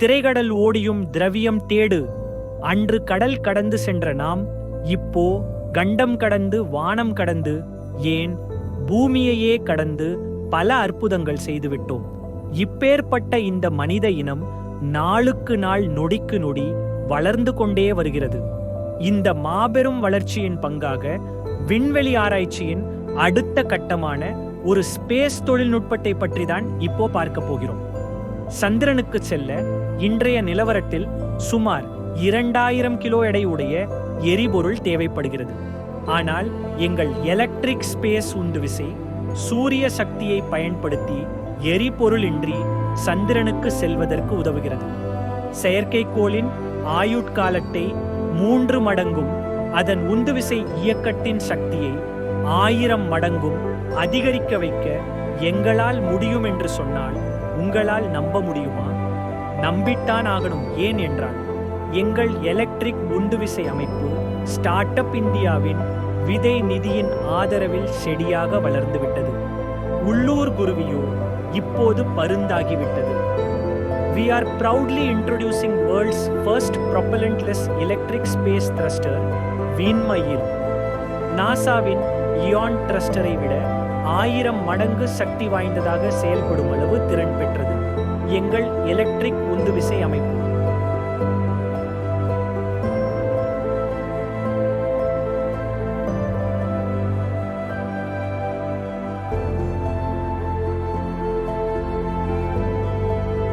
திரைகடல் ஓடியும் திரவியம் தேடு. அன்று கடல் கடந்து சென்ற நாம் இப்போ கண்டம் கடந்து வானம் கடந்து ஏன் பூமியையே கடந்து பல அற்புதங்கள் செய்துவிட்டோம். இப்பேற்பட்ட இந்த மனித இனம் நாளுக்கு நாள் நொடிக்கு நொடி வளர்ந்து கொண்டே வருகிறது. இந்த மாபெரும் வளர்ச்சியின் பங்காக விண்வெளி ஆராய்ச்சியின் அடுத்த கட்டமான ஒரு ஸ்பேஸ் தொழில்நுட்பத்தை பற்றி தான் இப்போ பார்க்க போகிறோம். சந்திரனுக்கு செல்ல இன்றைய நிலவரத்தில் சுமார் 2000 கிலோ எடை உடைய எரிபொருள் தேவைப்படுகிறது. ஆனால் எங்கள் எலக்ட்ரிக் ஸ்பேஸ் உந்துவிசை சூரிய சக்தியை பயன்படுத்தி எரிபொருள் இன்றி சந்திரனுக்கு செல்வதற்கு உதவுகிறது. செயற்கைக்கோளின் ஆயுட்காலத்தை 3 மடங்கும் அதன் உந்துவிசை இயக்கத்தின் சக்தியை 1000 மடங்கும் அதிகரிக்க வைக்க எங்களால் முடியும் என்று சொன்னால் உங்களால் நம்ப முடியுமா? நம்பித்தான் ஆகணும். ஏன் என்றால் எங்கள் எலக்ட்ரிக் உந்துவிசை அமைப்பு ஸ்டார்ட் அப் இந்தியாவின் விதை நிதியின் ஆதரவில் செடியாக வளர்ந்துவிட்டது. உள்ளூர் குருவியோ இப்போது பருந்தாகிவிட்டது. We are proudly introducing world's first propellantless electric space thruster, வீண்மையில். நாசாவின் இயான் த்ரஸ்டரை விட 1000 மடங்கு சக்தி வாய்ந்ததாக செயல்படும் அளவு திறன் பெற்றது எங்கள் எலக்ட்ரிக் உந்துவிசை அமைப்பு.